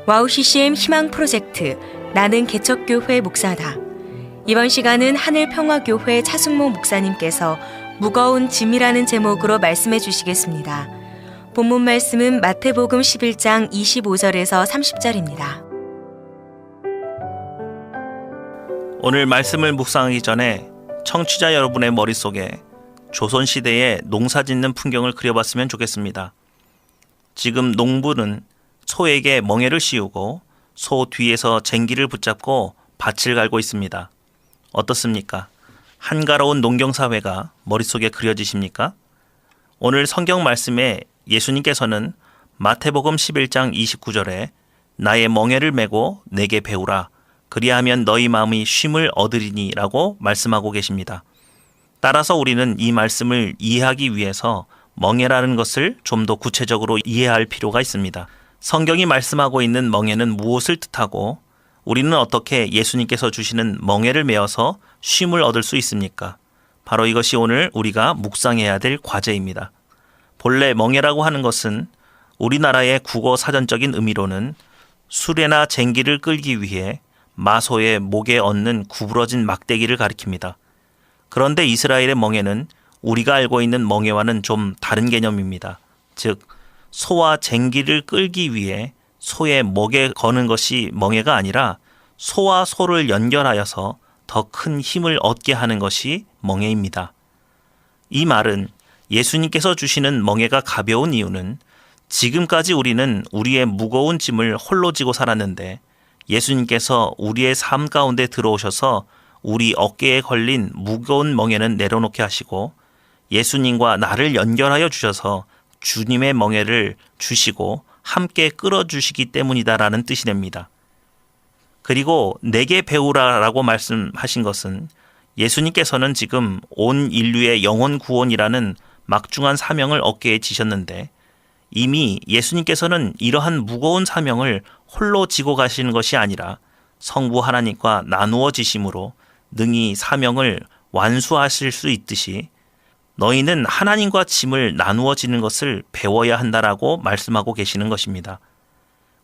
와우 CCM 희망 프로젝트 나는 개척교회 목사다. 이번 시간은 하늘평화교회 차승모 목사님께서 무거운 짐이라는 제목으로 말씀해 주시겠습니다. 본문 말씀은 마태복음 11장 25절에서 30절입니다. 오늘 말씀을 묵상하기 전에 청취자 여러분의 머릿속에 조선시대의 농사짓는 풍경을 그려봤으면 좋겠습니다. 지금 농부는 소에게 멍에를 씌우고 소 뒤에서 쟁기를 붙잡고 밭을 갈고 있습니다. 어떻습니까? 한가로운 농경사회가 머릿속에 그려지십니까? 오늘 성경 말씀에 예수님께서는 마태복음 11장 29절에 나의 멍에를 메고 내게 배우라. 그리하면 너희 마음이 쉼을 얻으리니 라고 말씀하고 계십니다. 따라서 우리는 이 말씀을 이해하기 위해서 멍에라는 것을 좀 더 구체적으로 이해할 필요가 있습니다. 성경이 말씀하고 있는 멍에는 무엇을 뜻하고 우리는 어떻게 예수님께서 주시는 멍에를 메어서 쉼을 얻을 수 있습니까? 바로 이것이 오늘 우리가 묵상해야 될 과제입니다. 본래 멍에라고 하는 것은 우리나라의 국어 사전적인 의미로는 수레나 쟁기를 끌기 위해 마소의 목에 얹는 구부러진 막대기를 가리킵니다. 그런데 이스라엘의 멍에는 우리가 알고 있는 멍에와는 좀 다른 개념입니다. 즉 소와 쟁기를 끌기 위해 소의 목에 거는 것이 멍에가 아니라 소와 소를 연결하여서 더 큰 힘을 얻게 하는 것이 멍에입니다. 이 말은 예수님께서 주시는 멍에가 가벼운 이유는 지금까지 우리는 우리의 무거운 짐을 홀로 지고 살았는데 예수님께서 우리의 삶 가운데 들어오셔서 우리 어깨에 걸린 무거운 멍에는 내려놓게 하시고 예수님과 나를 연결하여 주셔서 주님의 멍에를 주시고 함께 끌어주시기 때문이다라는 뜻이 됩니다. 그리고 내게 배우라라고 말씀하신 것은 예수님께서는 지금 온 인류의 영혼 구원이라는 막중한 사명을 어깨에 지셨는데 이미 예수님께서는 이러한 무거운 사명을 홀로 지고 가시는 것이 아니라 성부 하나님과 나누어 지심으로 능히 사명을 완수하실 수 있듯이 너희는 하나님과 짐을 나누어 지는 것을 배워야 한다라고 말씀하고 계시는 것입니다.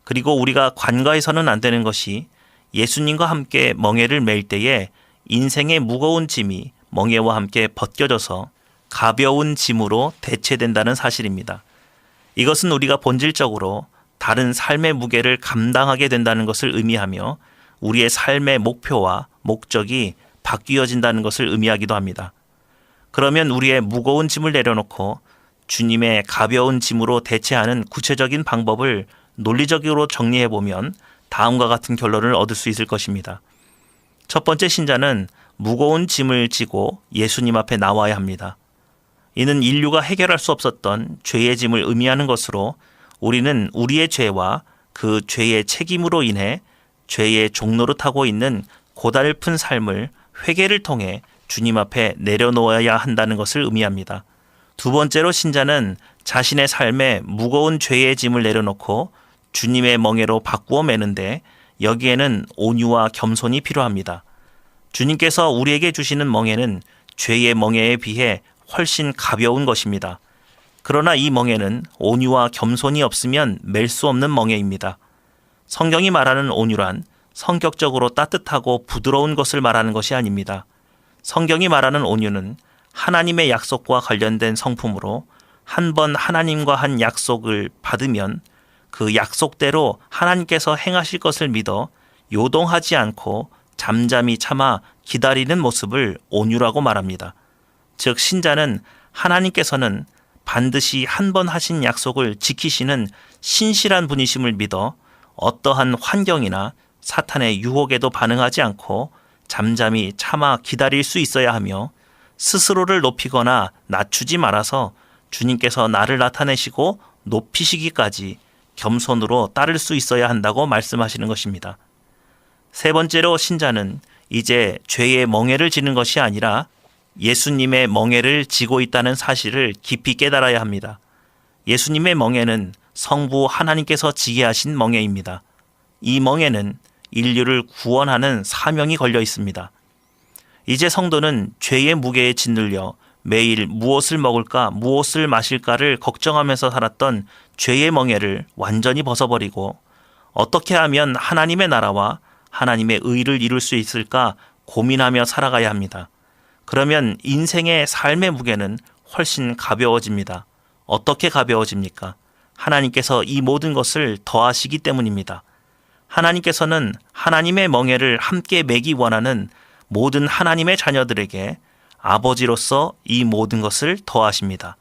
그리고 우리가 관가해서는 안 되는 것이 예수님과 함께 멍에를 맬 때에 인생의 무거운 짐이 멍에와 함께 벗겨져서 가벼운 짐으로 대체된다는 사실입니다. 이것은 우리가 본질적으로 다른 삶의 무게를 감당하게 된다는 것을 의미하며 우리의 삶의 목표와 목적이 바뀌어진다는 것을 의미하기도 합니다. 그러면 우리의 무거운 짐을 내려놓고 주님의 가벼운 짐으로 대체하는 구체적인 방법을 논리적으로 정리해보면 다음과 같은 결론을 얻을 수 있을 것입니다. 첫 번째 신자는 무거운 짐을 지고 예수님 앞에 나와야 합니다. 이는 인류가 해결할 수 없었던 죄의 짐을 의미하는 것으로 우리는 우리의 죄와 그 죄의 책임으로 인해 죄의 종로를 타고 있는 고달픈 삶을 회개를 통해 주님 앞에 내려놓아야 한다는 것을 의미합니다. 두 번째로 신자는 자신의 삶에 무거운 죄의 짐을 내려놓고 주님의 멍에로 바꾸어 매는데 여기에는 온유와 겸손이 필요합니다. 주님께서 우리에게 주시는 멍에는 죄의 멍에에 비해 훨씬 가벼운 것입니다. 그러나 이 멍에는 온유와 겸손이 없으면 맬 수 없는 멍에입니다. 성경이 말하는 온유란 성격적으로 따뜻하고 부드러운 것을 말하는 것이 아닙니다. 성경이 말하는 온유는 하나님의 약속과 관련된 성품으로 한 번 하나님과 한 약속을 받으면 그 약속대로 하나님께서 행하실 것을 믿어 요동하지 않고 잠잠히 참아 기다리는 모습을 온유라고 말합니다. 즉 신자는 하나님께서는 반드시 한 번 하신 약속을 지키시는 신실한 분이심을 믿어 어떠한 환경이나 사탄의 유혹에도 반응하지 않고 잠잠히 참아 기다릴 수 있어야 하며 스스로를 높이거나 낮추지 말아서 주님께서 나를 나타내시고 높이시기까지 겸손으로 따를 수 있어야 한다고 말씀하시는 것입니다. 세 번째로 신자는 이제 죄의 멍에를 지는 것이 아니라 예수님의 멍에를 지고 있다는 사실을 깊이 깨달아야 합니다. 예수님의 멍에는 성부 하나님께서 지게 하신 멍에입니다. 이 멍에는 인류를 구원하는 사명이 걸려 있습니다. 이제 성도는 죄의 무게에 짓눌려 매일 무엇을 먹을까 무엇을 마실까를 걱정하면서 살았던 죄의 멍에를 완전히 벗어버리고 어떻게 하면 하나님의 나라와 하나님의 의를 이룰 수 있을까 고민하며 살아가야 합니다. 그러면 인생의 삶의 무게는 훨씬 가벼워집니다. 어떻게 가벼워집니까? 하나님께서 이 모든 것을 더하시기 때문입니다. 하나님께서는 하나님의 멍에를 함께 매기 원하는 모든 하나님의 자녀들에게 아버지로서 이 모든 것을 더하십니다.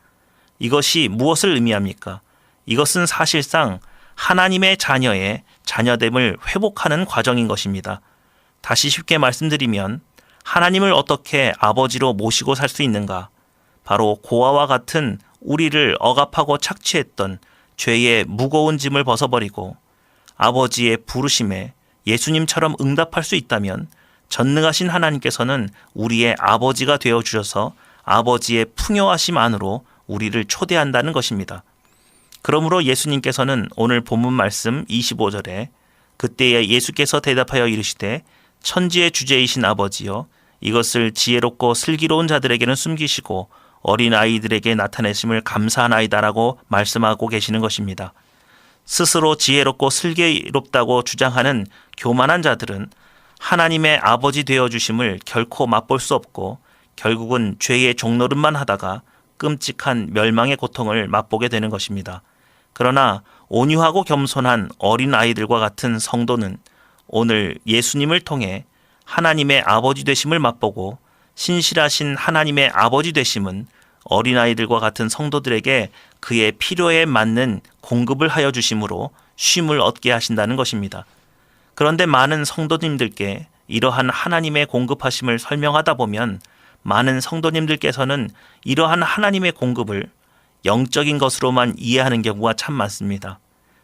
이것이 무엇을 의미합니까? 이것은 사실상 하나님의 자녀의 자녀됨을 회복하는 과정인 것입니다. 다시 쉽게 말씀드리면 하나님을 어떻게 아버지로 모시고 살 수 있는가? 바로 고아와 같은 우리를 억압하고 착취했던 죄의 무거운 짐을 벗어버리고 아버지의 부르심에 예수님처럼 응답할 수 있다면 전능하신 하나님께서는 우리의 아버지가 되어주셔서 아버지의 풍요하심 안으로 우리를 초대한다는 것입니다. 그러므로 예수님께서는 오늘 본문 말씀 25절에 그때에 예수께서 대답하여 이르시되 천지의 주제이신 아버지여 이것을 지혜롭고 슬기로운 자들에게는 숨기시고 어린 아이들에게 나타내심을 감사하나이다라고 말씀하고 계시는 것입니다. 스스로 지혜롭고 슬기롭다고 주장하는 교만한 자들은 하나님의 아버지 되어주심을 결코 맛볼 수 없고 결국은 죄의 종노릇만 하다가 끔찍한 멸망의 고통을 맛보게 되는 것입니다. 그러나 온유하고 겸손한 어린 아이들과 같은 성도는 오늘 예수님을 통해 하나님의 아버지 되심을 맛보고 신실하신 하나님의 아버지 되심은 어린아이들과 같은 성도들에게 그의 필요에 맞는 공급을 하여 주심으로 쉼을 얻게 하신다는 것입니다. 그런데 많은 성도님들께 이러한 하나님의 공급하심을 설명하다 보면 많은 성도님들께서는 이러한 하나님의 공급을 영적인 것으로만 이해하는 경우가 참 많습니다.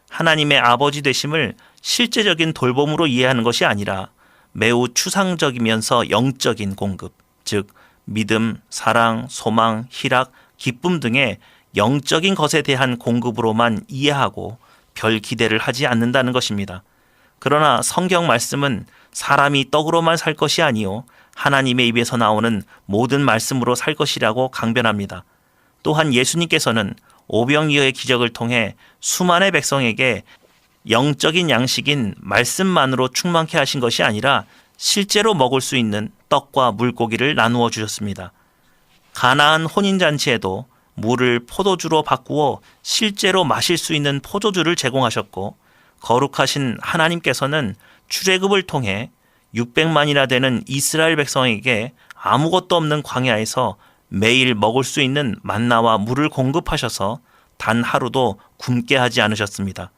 하나님의 아버지 되심을 실제적인 돌봄으로 이해하는 것이 아니라 매우 추상적이면서 영적인 공급, 즉 믿음, 사랑, 소망, 희락, 기쁨 등의 영적인 것에 대한 공급으로만 이해하고 별 기대를 하지 않는다는 것입니다. 그러나 성경 말씀은 사람이 떡으로만 살 것이 아니요 하나님의 입에서 나오는 모든 말씀으로 살 것이라고 강변합니다. 또한 예수님께서는 오병이어의 기적을 통해 수많은 백성에게 영적인 양식인 말씀만으로 충만케 하신 것이 아니라 실제로 먹을 수 있는 떡과 물고기를 나누어 주셨습니다. 가나안 혼인잔치에도 물을 포도주로 바꾸어 실제로 마실 수 있는 포도주를 제공하셨고 거룩하신 하나님께서는 출애굽을 통해 600만이나 되는 이스라엘 백성에게 아무것도 없는 광야에서 매일 먹을 수 있는 만나와 물을 공급하셔서 단 하루도 굶게 하지 않으셨습니다.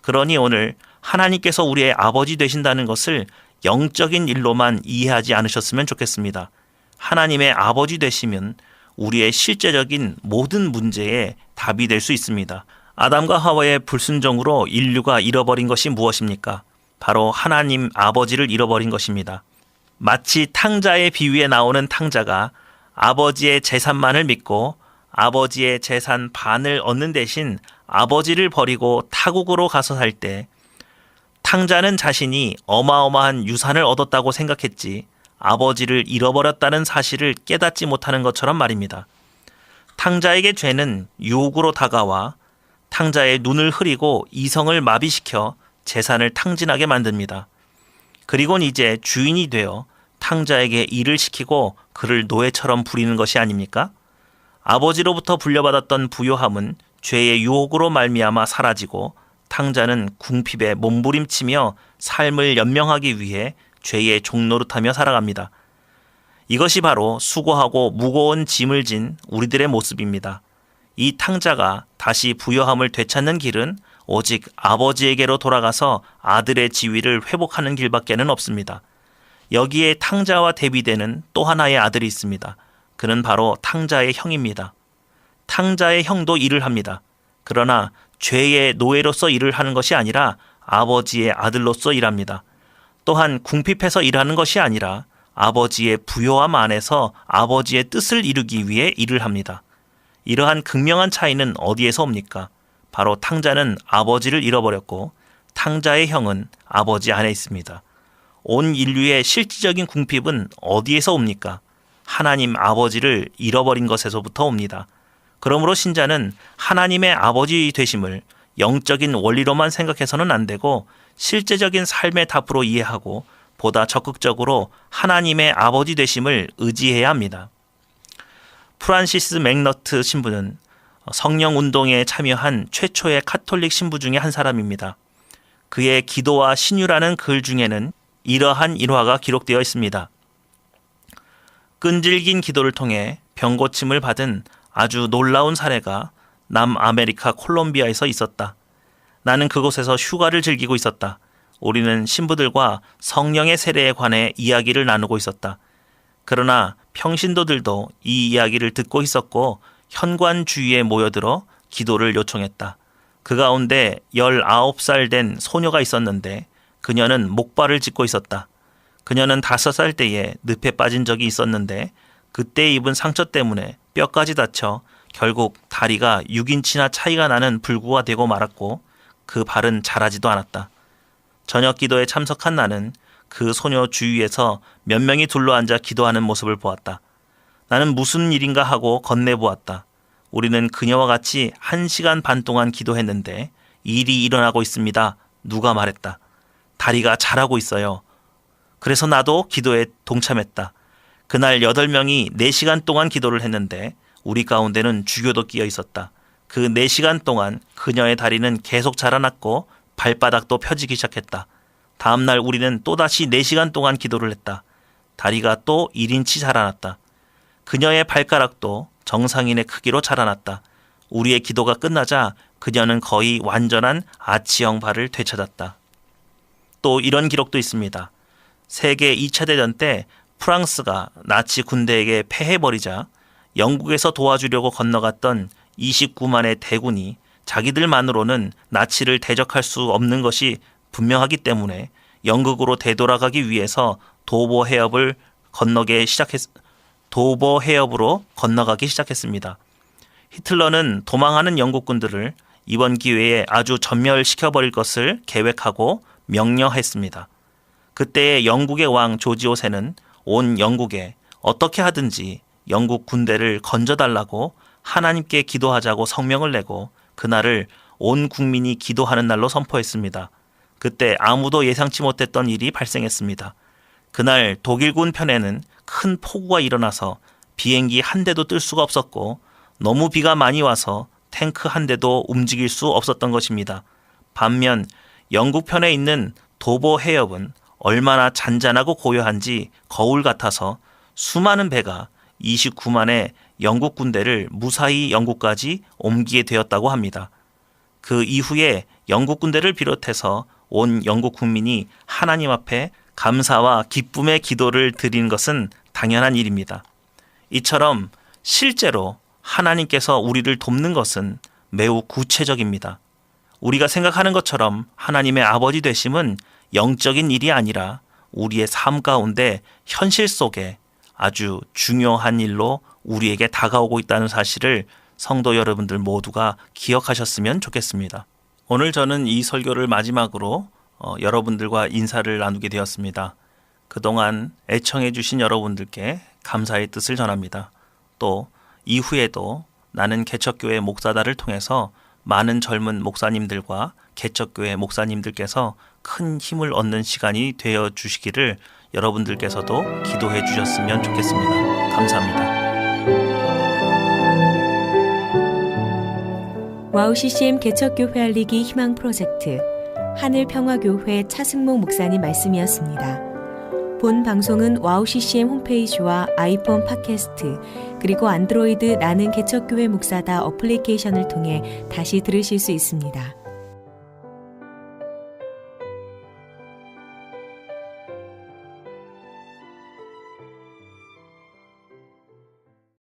그러니 오늘 하나님께서 우리의 아버지 되신다는 것을 영적인 일로만 이해하지 않으셨으면 좋겠습니다. 하나님의 아버지 되시면 우리의 실제적인 모든 문제에 답이 될 수 있습니다. 아담과 하와의 불순종으로 인류가 잃어버린 것이 무엇입니까? 바로 하나님 아버지를 잃어버린 것입니다. 마치 탕자의 비유에 나오는 탕자가 아버지의 재산만을 믿고 아버지의 재산 반을 얻는 대신 아버지를 버리고 타국으로 가서 살 때 탕자는 자신이 어마어마한 유산을 얻었다고 생각했지 아버지를 잃어버렸다는 사실을 깨닫지 못하는 것처럼 말입니다. 탕자에게 죄는 유혹으로 다가와 탕자의 눈을 흐리고 이성을 마비시켜 재산을 탕진하게 만듭니다. 그리곤 이제 주인이 되어 탕자에게 일을 시키고 그를 노예처럼 부리는 것이 아닙니까? 아버지로부터 물려받았던 부요함은 죄의 유혹으로 말미암아 사라지고 탕자는 궁핍에 몸부림치며 삶을 연명하기 위해 죄의 종노릇하며 살아갑니다. 이것이 바로 수고하고 무거운 짐을 진 우리들의 모습입니다. 이 탕자가 다시 부요함을 되찾는 길은 오직 아버지에게로 돌아가서 아들의 지위를 회복하는 길밖에는 없습니다. 여기에 탕자와 대비되는 또 하나의 아들이 있습니다. 그는 바로 탕자의 형입니다. 탕자의 형도 일을 합니다. 그러나 죄의 노예로서 일을 하는 것이 아니라 아버지의 아들로서 일합니다. 또한 궁핍해서 일하는 것이 아니라 아버지의 부요함 안에서 아버지의 뜻을 이루기 위해 일을 합니다. 이러한 극명한 차이는 어디에서 옵니까? 바로 탕자는 아버지를 잃어버렸고 탕자의 형은 아버지 안에 있습니다. 온 인류의 실질적인 궁핍은 어디에서 옵니까? 하나님 아버지를 잃어버린 것에서부터 옵니다. 그러므로 신자는 하나님의 아버지 되심을 영적인 원리로만 생각해서는 안 되고 실제적인 삶의 답으로 이해하고 보다 적극적으로 하나님의 아버지 되심을 의지해야 합니다. 프란시스 맥너트 신부는 성령 운동에 참여한 최초의 카톨릭 신부 중에 한 사람입니다. 그의 기도와 신유라는 글 중에는 이러한 일화가 기록되어 있습니다. 끈질긴 기도를 통해 병고침을 받은 아주 놀라운 사례가 남아메리카 콜롬비아에서 있었다. 나는 그곳에서 휴가를 즐기고 있었다. 우리는 신부들과 성령의 세례에 관해 이야기를 나누고 있었다. 그러나 평신도들도 이 이야기를 듣고 있었고 현관 주위에 모여들어 기도를 요청했다. 그 가운데 19살 된 소녀가 있었는데 그녀는 목발을 짚고 있었다. 그녀는 5살 때에 늪에 빠진 적이 있었는데 그때 입은 상처 때문에 뼈까지 다쳐 결국 다리가 6인치나 차이가 나는 불구가 되고 말았고 그 발은 자라지도 않았다. 저녁 기도에 참석한 나는 그 소녀 주위에서 몇 명이 둘러앉아 기도하는 모습을 보았다. 나는 무슨 일인가 하고 건네보았다. 우리는 그녀와 같이 1시간 반 동안 기도했는데 일이 일어나고 있습니다. 누가 말했다. 다리가 자라고 있어요. 그래서 나도 기도에 동참했다. 그날 8명이 4시간 동안 기도를 했는데 우리 가운데는 주교도 끼어 있었다. 그 4시간 동안 그녀의 다리는 계속 자라났고 발바닥도 펴지기 시작했다. 다음날 우리는 또다시 4시간 동안 기도를 했다. 다리가 또 1인치 자라났다. 그녀의 발가락도 정상인의 크기로 자라났다. 우리의 기도가 끝나자 그녀는 거의 완전한 아치형 발을 되찾았다. 또 이런 기록도 있습니다. 세계 2차 대전 때 프랑스가 나치 군대에게 패해버리자 영국에서 도와주려고 건너갔던 29만의 대군이 자기들만으로는 나치를 대적할 수 없는 것이 분명하기 때문에 영국으로 되돌아가기 위해서 도보 해협으로 건너가기 시작했습니다. 히틀러는 도망하는 영국군들을 이번 기회에 아주 전멸시켜버릴 것을 계획하고 명령했습니다. 그때의 영국의 왕 조지 5세는 온 영국에 어떻게 하든지 영국 군대를 건져달라고 하나님께 기도하자고 성명을 내고 그날을 온 국민이 기도하는 날로 선포했습니다. 그때 아무도 예상치 못했던 일이 발생했습니다. 그날 독일군 편에는 큰 폭우가 일어나서 비행기 한 대도 뜰 수가 없었고 너무 비가 많이 와서 탱크 한 대도 움직일 수 없었던 것입니다. 반면 영국 편에 있는 도보 해협은 얼마나 잔잔하고 고요한지 거울 같아서 수많은 배가 29만의 영국 군대를 무사히 영국까지 옮기게 되었다고 합니다. 그 이후에 영국 군대를 비롯해서 온 영국 국민이 하나님 앞에 감사와 기쁨의 기도를 드리는 것은 당연한 일입니다. 이처럼 실제로 하나님께서 우리를 돕는 것은 매우 구체적입니다. 우리가 생각하는 것처럼 하나님의 아버지 되심은 영적인 일이 아니라 우리의 삶 가운데 현실 속에 아주 중요한 일로 우리에게 다가오고 있다는 사실을 성도 여러분들 모두가 기억하셨으면 좋겠습니다. 오늘 저는 이 설교를 마지막으로 여러분들과 인사를 나누게 되었습니다. 그동안 애청해 주신 여러분들께 감사의 뜻을 전합니다. 또 이후에도 나는 개척교회 목사다를 통해서 많은 젊은 목사님들과 개척교회 목사님들께서 큰 힘을 얻는 시간이 되어 주시기를 여러분들께서도 기도해 주셨으면 좋겠습니다. 감사합니다. 와우 CCM 개척교회 알리기 희망 프로젝트 하늘평화교회 차승목 목사님 말씀이었습니다. 본 방송은 와우 CCM 홈페이지와 아이폰 팟캐스트 그리고 안드로이드 나는 개척교회 목사다 어플리케이션을 통해 다시 들으실 수 있습니다.